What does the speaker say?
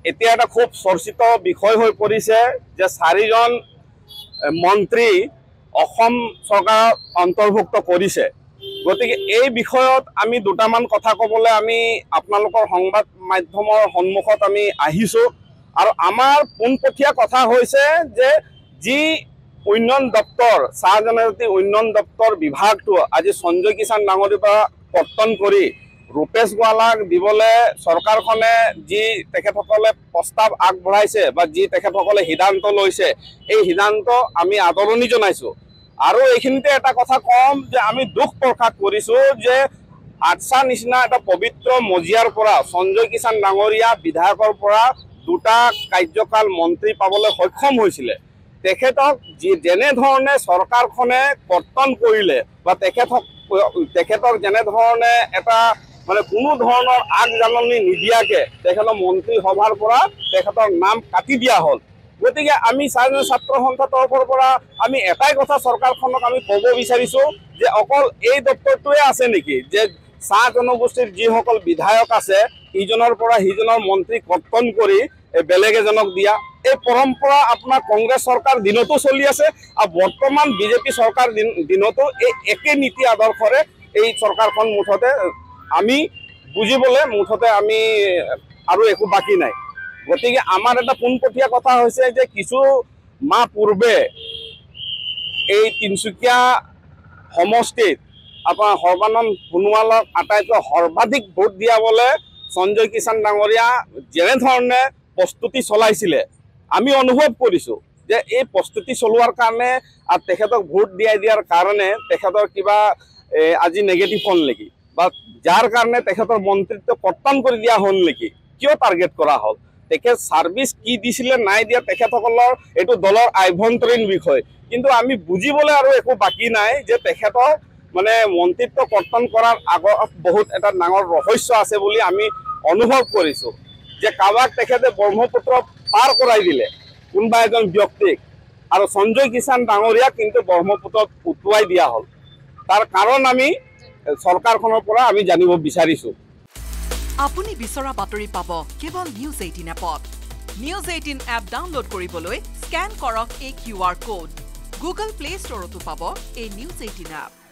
এতিয়া এটা খুব চৰ্চিত বিষয় হৈ পৰিছে যে 4জন মন্ত্ৰী অসম চৰকাৰ অন্তৰ্ভুক্ত কৰিছে। গতিকে এই বিষয়ত আমি দুটামান কথা ক'বলৈ আমি আপোনালোকৰ সংবাদ মাধ্যমৰ সন্মুখত আমি আহিছোঁ। আৰু আমাৰ পোনপটীয়া কথা হৈছে যে যি উন্নয়ন দপ্তৰ চাহ জনজাতি উন্নয়ন দপ্তৰ বিভাগটো আজি সঞ্জয় কিষাণ ডাঙৰীয়াৰ পৰা কৰ্তন কৰি ৰূপেশ গোৱালাক দিবলৈ চৰকাৰখনে যি তেখেতসকলে প্ৰস্তাৱ আগবঢ়াইছে বা যি তেখেতসকলে সিদ্ধান্ত লৈছে, এই সিদ্ধান্ত আমি আদৰণি জনাইছোঁ। আৰু এইখিনিতে এটা কথা কম যে আমি দুখ প্ৰকাশ কৰিছোঁ যে আটছা নিচিনা এটা পবিত্ৰ মজিয়াৰ পৰা সঞ্জয় কিষাণ ডাঙৰীয়া বিধায়কৰ পৰা দুটা কাৰ্যকাল মন্ত্ৰী পাবলৈ সক্ষম হৈছিলে। তেখেতক যেনেধৰণে চৰকাৰখনে কৰ্তন কৰিলে বা তেখেতক যেনেধৰণে এটা মানে কোনো ধৰণৰ আগজাননী নিদিয়াকৈ তেখেতৰ মন্ত্ৰীসভাৰ পৰা তেখেতৰ নাম কাটি দিয়া হ'ল। গতিকে আমি ছাত্ৰ সন্থাৰ তৰফৰ পৰা আমি এটাই কথা চৰকাৰখনক আমি ক'ব বিচাৰিছোঁ যে অকল এই দপ্তৰটোৱে আছে নেকি যে চাহ জনগোষ্ঠীৰ যিসকল বিধায়ক আছে ইজনৰ পৰা সিজনৰ মন্ত্ৰী কৰ্তন কৰি বেলেগ এজনক দিয়া, এই পৰম্পৰা আপোনাৰ কংগ্ৰেছ চৰকাৰ দিনতো চলি আছে আৰু বৰ্তমান বিজেপি চৰকাৰ দিনতো এই একে নীতি আদৰ্শৰে এই চৰকাৰখন মুঠতে আমি বুজিবলৈ মুঠতে আমি আৰু একো বাকী নাই। গতিকে আমাৰ এটা পোনপটীয়া কথা হৈছে যে কিছু মাহ পূৰ্বে এই তিনিচুকীয়া সমষ্টিত আপোনাৰ সৰ্বানন্দ সোণোৱালক আটাইতকৈ সৰ্বাধিক ভোট দিয়াবলৈ সঞ্জয় কিষাণ ডাঙৰীয়া যেনেধৰণে প্ৰস্তুতি চলাইছিলে আমি অনুভৱ কৰিছোঁ যে এই প্ৰস্তুতি চলোৱাৰ কাৰণে আৰু তেখেতক ভোট দিয়াৰ কাৰণে তেখেতৰ কিবা আজি নেগেটিভ হ'ল নেকি বা যাৰ কাৰণে তেখেতৰ মন্ত্ৰীত্ব কৰ্তন কৰি দিয়া হ'ল নেকি, কিয় টাৰ্গেট কৰা হ'ল, তেখেত ছাৰ্ভিচ কি দিছিলে নাই দিয়া তেখেতসকলৰ এইটো দলৰ আভ্যন্তৰীণ বিষয়। কিন্তু আমি বুজিবলৈ আৰু একো বাকী নাই যে তেখেতক মানে মন্ত্ৰীত্ব কৰ্তন কৰাৰ আগত বহুত এটা ডাঙৰ ৰহস্য আছে বুলি আমি অনুভৱ কৰিছোঁ। যে কাৰোবাক তেখেতে ব্ৰহ্মপুত্ৰ পাৰ কৰাই দিলে কোনোবা এজন ব্যক্তিক আৰু সঞ্জয় কিষাণ ডাঙৰীয়াক কিন্তু ব্ৰহ্মপুত্ৰত উটুৱাই দিয়া হ'ল। তাৰ কাৰণ আমি চৰকাৰখনৰ পৰা আমি জানিব বিচাৰিছোঁ। আপুনি বিচৰা বাতৰি পাব কেৱল নিউজ 18 এপত। নিউজ 18 এপ ডাউনলোড কৰিবলৈ স্কেন কৰক এই QR কোড। গুগল প্লে ষ্টৰতো পাব এই নিউজ 18 এপ।